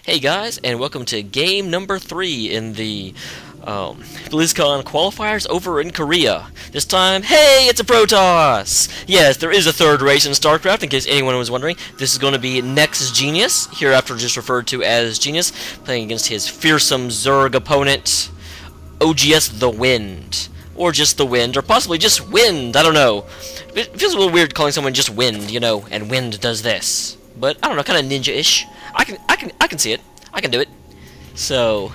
Hey guys, and welcome to game number 3 in the Blizzcon qualifiers over in Korea. This time, hey, it's a Protoss! Yes, there is a third race in StarCraft, in case anyone was wondering. This is going to be Next Genius, hereafter just referred to as Genius, playing against his fearsome Zerg opponent, OGS TheWinD. Or just TheWinD, or possibly just Wind, I don't know. It feels a little weird calling someone just Wind, you know, and Wind does this. But, I don't know, kind of ninja-ish. I can see it. I can do it. So,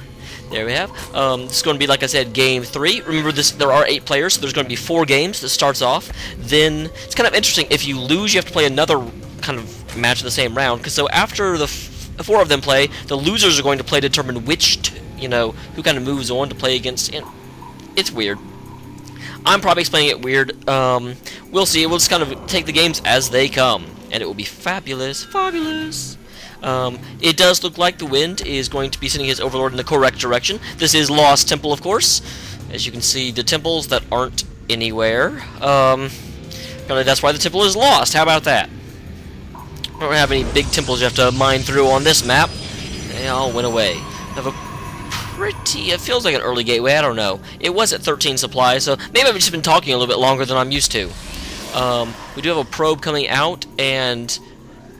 there we have. This is going to be, like I said, game 3. Remember, there are 8 players, so there's going to be 4 games that starts off. Then, it's kind of interesting. If you lose, you have to play another kind of match in the same round. Because so after the 4 of them play, the losers are going to play to determine which, who kind of moves on to play against. It's weird. I'm probably explaining it weird. We'll see. We'll just kind of take the games as they come. And it will be fabulous. Fabulous. It does look like TheWinD is going to be sending his Overlord in the correct direction. This is Lost Temple, of course. As you can see, the temples that aren't anywhere. Apparently that's why the temple is lost. How about that? I don't have any big temples you have to mine through on this map. They all went away. Have a pretty... It feels like an early gateway. I don't know. It was at 13 supply, so maybe I've just been talking a little bit longer than I'm used to. We do have a probe coming out, and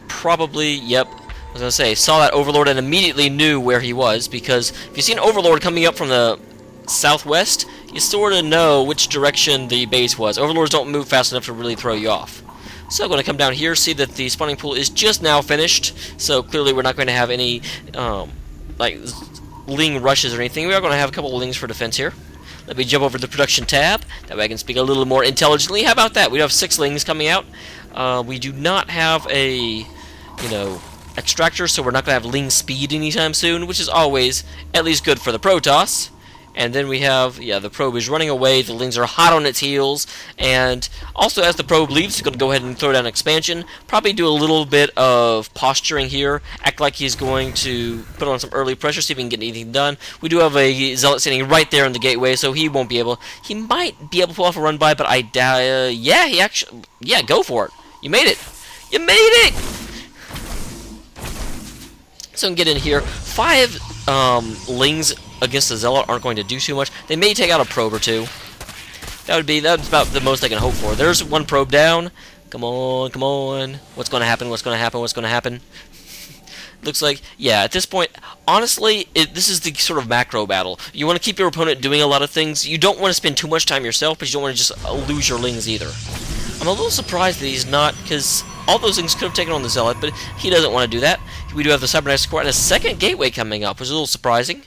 probably, yep, I was going to say, saw that Overlord and immediately knew where he was, because if you see an Overlord coming up from the southwest, you sort of know which direction the base was. Overlords don't move fast enough to really throw you off. So I'm going to come down here, see that the spawning pool is just now finished, so clearly we're not going to have any, like, Ling rushes or anything. We are going to have a couple of Lings for defense here. Let me jump over to the production tab. That way I can speak a little more intelligently. How about that? We have 6 Lings coming out. We do not have a, extractor, so we're not going to have Ling speed anytime soon, which is always at least good for the Protoss. And then we have, the probe is running away. The Lings are hot on its heels. And also, as the probe leaves, he's going to go ahead and throw down expansion. Probably do a little bit of posturing here. Act like he's going to put on some early pressure, see if he can get anything done. We do have a Zealot standing right there in the gateway, so he won't be able... He might be able to pull off a run-by, but I doubt... yeah, he actually... Yeah, go for it. You made it. You made it! So we can get in here. 5 Lings against the Zealot aren't going to do too much. They may take out a probe or 2. That's about the most I can hope for. There's 1 probe down. Come on, come on. What's going to happen? What's going to happen? What's going to happen? Looks like, yeah, at this point, honestly, this is the sort of macro battle. You want to keep your opponent doing a lot of things. You don't want to spend too much time yourself, but you don't want to just lose your Lings either. I'm a little surprised that he's not, because all those things could have taken on the Zealot, but he doesn't want to do that. We do have the Cybernetics Core and a second gateway coming up, which is a little surprising.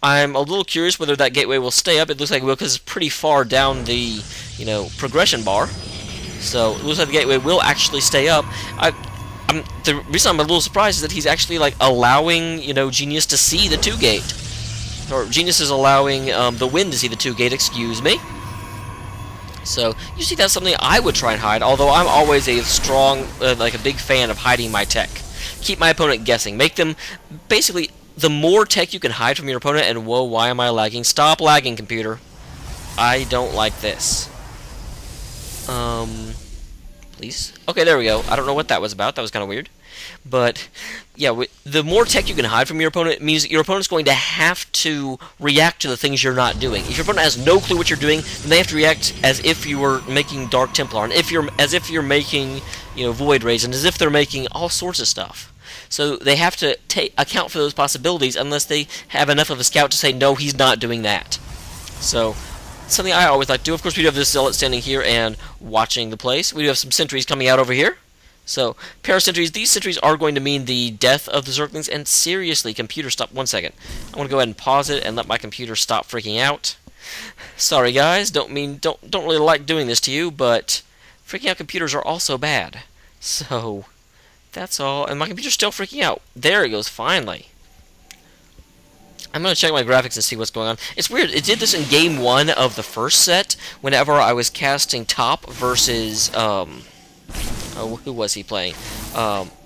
I'm a little curious whether that gateway will stay up. It looks like it will, because it's pretty far down the, progression bar. So it looks like the gateway will actually stay up. The reason I'm a little surprised is that he's actually, like, allowing, Genius to see the 2 gate. Or Genius is allowing TheWinD to see the 2 gate, excuse me. So, you see, that's something I would try and hide, although I'm always a strong, like a big fan of hiding my tech. Keep my opponent guessing. Make them, basically, the more tech you can hide from your opponent, and whoa, why am I lagging? Stop lagging, computer. I don't like this. Please? Okay, there we go. I don't know what that was about. That was kind of weird. But, yeah, the more tech you can hide from your opponent means your opponent's going to have to react to the things you're not doing. If your opponent has no clue what you're doing, then they have to react as if you were making Dark Templar, and as if you're making, Void Rays, and as if they're making all sorts of stuff. So they have to account for those possibilities unless they have enough of a scout to say, no, he's not doing that. So, something I always like to do. Of course, we do have this Zealot standing here and watching the place. We do have some sentries coming out over here. So, parasentries, these sentries are going to mean the death of the Zerglings, and seriously, computer, stop 1 second. I'm going to go ahead and pause it and let my computer stop freaking out. Sorry guys, don't really like doing this to you, but freaking out computers are also bad. So, that's all, and my computer's still freaking out. There it goes, finally. I'm going to check my graphics and see what's going on. It's weird, it did this in game 1 of the first set, whenever I was casting top versus, who was he playing?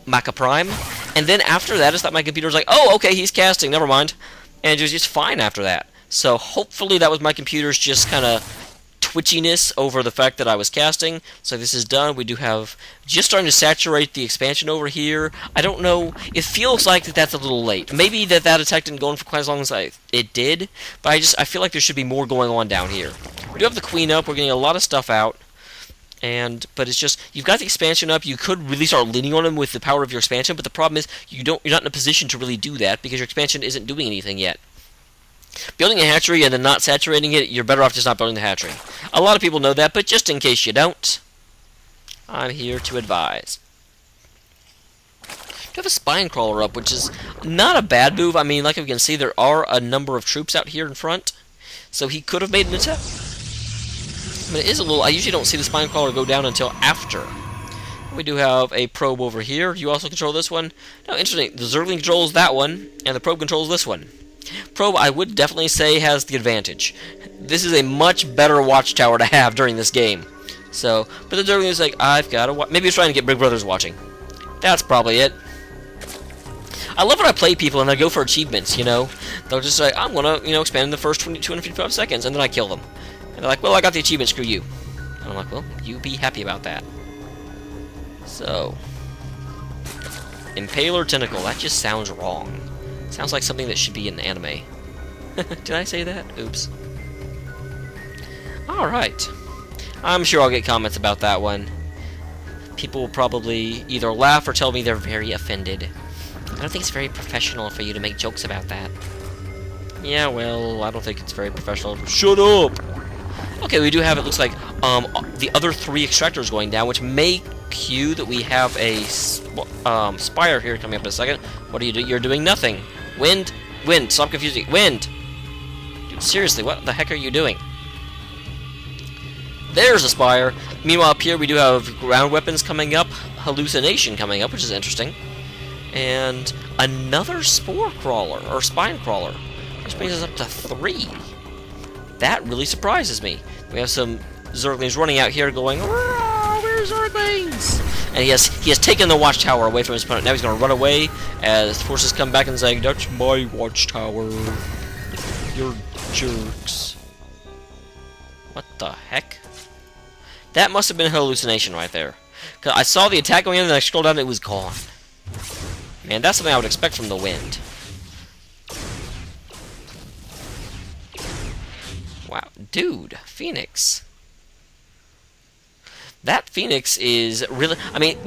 Maka Prime. And then after that, it's like my computer was like, oh, okay, he's casting, never mind. And it was just fine after that. So hopefully that was my computer's just kind of twitchiness over the fact that I was casting. So this is done. We do have just starting to saturate the expansion over here. I don't know. It feels like that's a little late. Maybe that attack didn't go on for quite as long as it did, but I feel like there should be more going on down here. We do have the queen up. We're getting a lot of stuff out. But it's just, you've got the expansion up. You could really start leaning on him with the power of your expansion, but the problem is you're not in a position to really do that because your expansion isn't doing anything yet. Building a hatchery and then not saturating it, you're better off just not building the hatchery. A lot of people know that, but just in case you don't, I'm here to advise. We have a spine crawler up, which is not a bad move. I mean, like you can see, there are a number of troops out here in front, so he could have made an attack. But it is a little... I usually don't see the spine crawler go down until after. We do have a probe over here. You also control this one. Now, interesting. The Zergling controls that one, and the probe controls this one. Probe, I would definitely say, has the advantage. This is a much better watchtower to have during this game. So, but the Zergling is like, I've got to watch. Maybe he's trying to get Big Brothers watching. That's probably it. I love when I play people and they go for achievements, you know. They'll just say, I'm going to, expand in the first 255 seconds, and then I kill them. And they're like, well, I got the achievement, screw you. And I'm like, well, you be happy about that. So, Impaler Tentacle, that just sounds wrong. Sounds like something that should be in an anime. Did I say that? Oops. Alright. I'm sure I'll get comments about that one. People will probably either laugh or tell me they're very offended. I don't think it's very professional for you to make jokes about that. Yeah, well, I don't think it's very professional. Shut up! Okay, we do have, it looks like, the other 3 extractors going down, which may cue that we have a spire here coming up in a second. What are you doing? You're doing nothing. Wind! Wind! Stop confusing. Wind! Dude, seriously, what the heck are you doing? There's a spire. Meanwhile, up here we do have ground weapons coming up, hallucination coming up, which is interesting. And another spore crawler, or spine crawler, which brings us up to 3. That really surprises me. We have some Zerglings running out here going, where's Zerglings? And he has taken the watchtower away from his opponent. Now he's going to run away as the forces come back and say, that's my watchtower. You're jerks. What the heck? That must have been a hallucination right there. Cause I saw the attack going in and I scrolled down and it was gone. Man, that's something I would expect from the wind. Wow, dude, Phoenix. That Phoenix is really... I mean,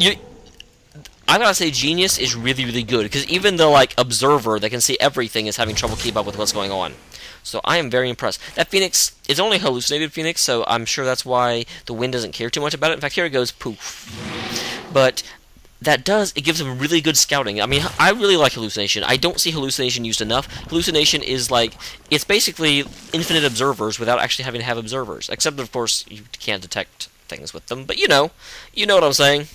I gotta say, Genius is really, really good, because even the, observer that can see everything is having trouble keep up with what's going on. So I am very impressed. That Phoenix is only hallucinated Phoenix, so I'm sure that's why the wind doesn't care too much about it. In fact, here it goes, poof. But... it gives him really good scouting. I mean, I really like hallucination. I don't see hallucination used enough. Hallucination is it's basically infinite observers without actually having to have observers. Except, of course, you can't detect things with them. But you know what I'm saying.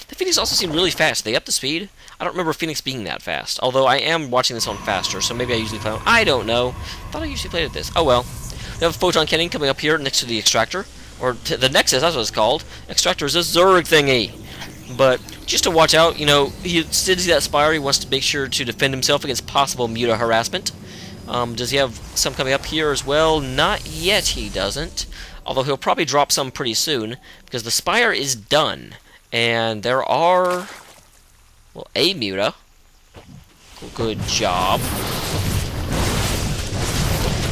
The Phoenix also seemed really fast. They upped the speed. I don't remember Phoenix being that fast. Although I am watching this on faster, so maybe I usually play on... I don't know. I thought I usually played at this. Oh well. We have a photon cannon coming up here next to the extractor. Or the Nexus, that's what it's called. Extractor is a Zerg thingy. But just to watch out, he sees that spire. He wants to make sure to defend himself against possible Muta harassment. Does he have some coming up here as well? Not yet, he doesn't. Although he'll probably drop some pretty soon, because the spire is done. And there are... well, a Muta. Good job.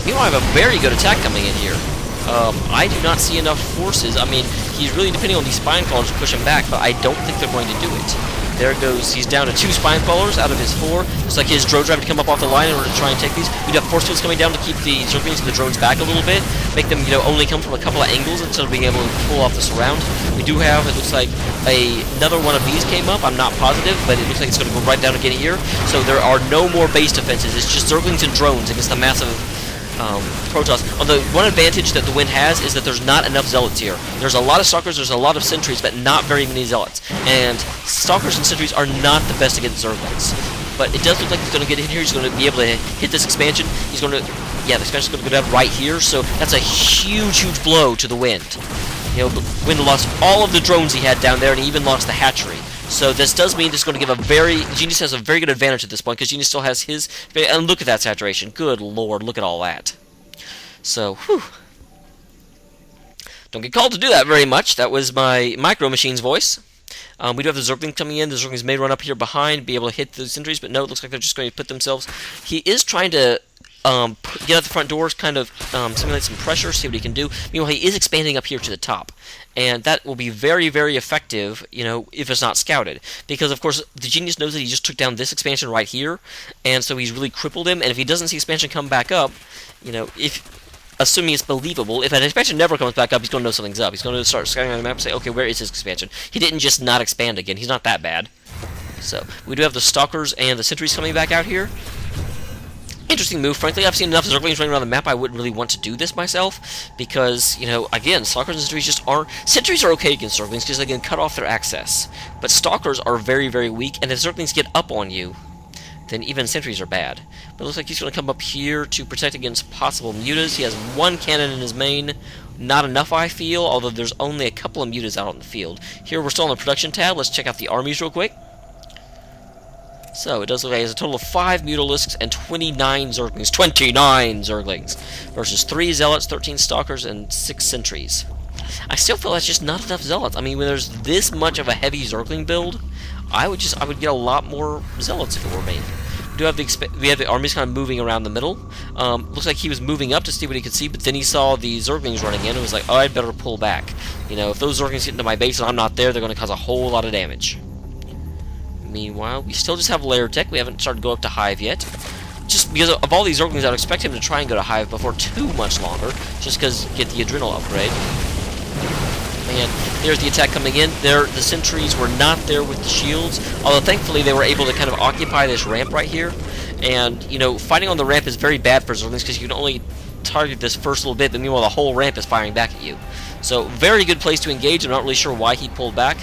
Meanwhile, I have a very good attack coming in here. I do not see enough forces. I mean, he's really depending on these spine crawlers to push him back, but I don't think they're going to do it. There it goes. He's down to 2 spine crawlers out of his 4. It's like his drone drive to come up off the line in order to try and take these. We do have force fields coming down to keep the Zerglings and the drones back a little bit, make them, only come from a couple of angles instead of being able to pull off the surround. We do have, it looks like, another one of these came up. I'm not positive, but it looks like it's going to go right down again here. So there are no more base defenses. It's just Zerglings and drones against the massive... Protoss. Although one advantage that the wind has is that there's not enough zealots here. There's a lot of stalkers, there's a lot of sentries, but not very many zealots. And stalkers and sentries are not the best against Zerglings. But it does look like he's going to get in here. He's going to be able to hit this expansion. He's going to... yeah, the expansion's going to go down right here. So that's a huge, huge blow to the wind. The wind lost all of the drones he had down there, and he even lost the hatchery. So this does mean this is going to give a very... Genius has a very good advantage at this point, because Genius still has his... and look at that saturation. Good lord, look at all that. So, whew. Don't get called to do that very much. That was my Micro Machine's voice. We do have the Zerglings coming in. The Zerglings may run up here behind, be able to hit the sentries, but no, it looks like they're just going to put themselves... He is trying to get out the front doors, kind of simulate some pressure, see what he can do. Meanwhile, he is expanding up here to the top. And that will be very, very effective, you know, if it's not scouted. Because, of course, the Genius knows that he just took down this expansion right here, and so he's really crippled him. And if he doesn't see expansion come back up, you know, assuming it's believable, if an expansion never comes back up, he's going to know something's up. He's going to start scouting on the map and say, okay, where is his expansion? He didn't just not expand again. He's not that bad. So, we do have the Stalkers and the Sentries coming back out here. Interesting move, frankly. I've seen enough Zerglings running around the map. I wouldn't really want to do this myself, because, you know, again, Stalkers and Sentries just aren't... Sentries are okay against Zerglings, because they can cut off their access. But Stalkers are very, very weak, and if Zerglings get up on you, then even Sentries are bad. But it looks like he's going to come up here to protect against possible mutas. He has one cannon in his main. Not enough, I feel, although there's only a couple of mutas out on the field. Here, we're still on the production tab. Let's check out the armies real quick. So, it does look like he has a total of 5 Mutalisks and 29 Zerglings. 29 Zerglings! Versus 3 Zealots, 13 Stalkers, and 6 Sentries. I still feel that's just not enough Zealots. I mean, when there's this much of a heavy Zergling build, I would get a lot more Zealots if it were me. We have the armies kind of moving around the middle. Looks like he was moving up to see what he could see, but then he saw the Zerglings running in and was like, oh, I'd better pull back. You know, if those Zerglings get into my base and I'm not there, they're going to cause a whole lot of damage. Meanwhile, we still just have Lair Tech. We haven't started to go up to Hive yet. Just because of all these Zerglings, I'd expect him to try and go to Hive before too much longer, just because get the Adrenal upgrade. And there's the attack coming in. The Sentries were not there with the shields, although thankfully they were able to kind of occupy this ramp right here. And, you know, fighting on the ramp is very bad for Zerglings because you can only target this first little bit, but meanwhile the whole ramp is firing back at you. So, very good place to engage. I'm not really sure why he pulled back.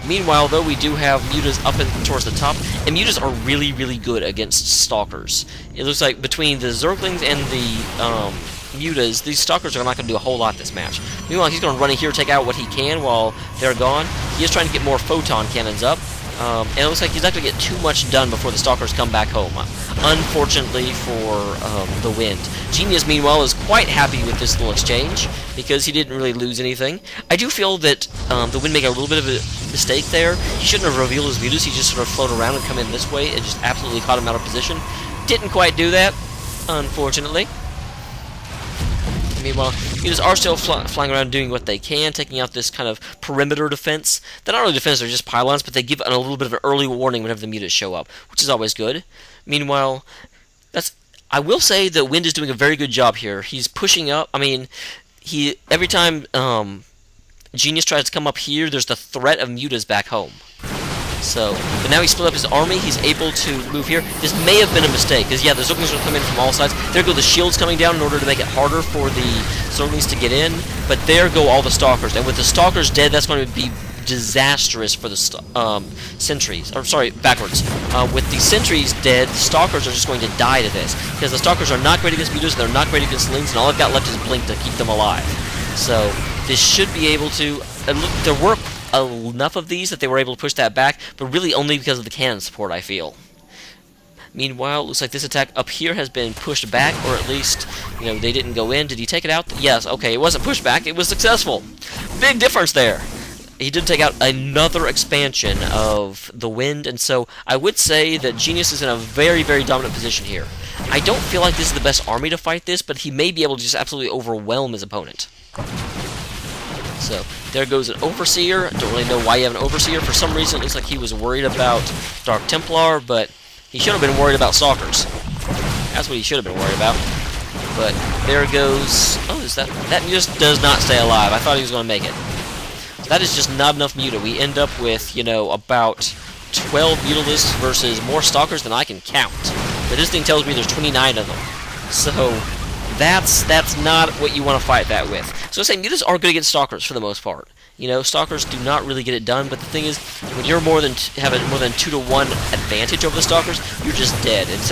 Meanwhile, though, we do have mutas up and towards the top, and mutas are really, really good against Stalkers. It looks like between the Zerglings and the mutas, these Stalkers are not going to do a whole lot this match. Meanwhile, he's going to run in here, take out what he can while they're gone. He is trying to get more photon cannons up, and it looks like he's not going to get too much done before the Stalkers come back home, unfortunately for TheWinD. Genius, meanwhile, is quite happy with this little exchange, because he didn't really lose anything. I do feel that TheWinD made a little bit of a mistake there. He shouldn't have revealed his mutas. He just sort of floated around and come in this way and just absolutely caught him out of position. Didn't quite do that, unfortunately. Meanwhile, mutas are still flying around doing what they can, taking out this kind of perimeter defense. They're not really defense, they're just pylons, but they give a little bit of an early warning whenever the mutas show up, which is always good. Meanwhile, I will say that TheWinD is doing a very good job here. He's pushing up. I mean, every time Genius tries to come up here, there's the threat of mutas back home. So, but now he's split up his army, he's able to move here. This may have been a mistake, because yeah, the Zerglings will come in from all sides. There go the shields coming down in order to make it harder for the Zerglings to get in, but there go all the Stalkers. And with the Stalkers dead, that's going to be disastrous for the Sentries. Or, sorry, backwards. With the Sentries dead, the Stalkers are just going to die to this, because the Stalkers are not great against mutas, they're not great against Lings, and all they've got left is Blink to keep them alive. So, this should be able to... there were enough of these that they were able to push that back, but really only because of the cannon support, I feel. Meanwhile, it looks like this attack up here has been pushed back, or at least, you know, they didn't go in. Did he take it out? Yes, okay, it wasn't pushed back, it was successful. Big difference there. He did take out another expansion of TheWinD, and so I would say that Genius is in a very, very dominant position here. I don't feel like this is the best army to fight this, but he may be able to just absolutely overwhelm his opponent. So, there goes an Overseer. Don't really know why you have an Overseer. For some reason, it looks like he was worried about Dark Templar, but he should have been worried about Stalkers. That's what he should have been worried about. But there goes... Oh, that just does not stay alive. I thought he was going to make it. That is just not enough muta. We end up with, you know, about 12 Mutalisks versus more Stalkers than I can count. But this thing tells me there's 29 of them. So... That's not what you want to fight that with. So I say mutas are good against Stalkers for the most part. You know, Stalkers do not really get it done, but the thing is, when you're have a more than 2-to-1 advantage over the Stalkers, you're just dead. And so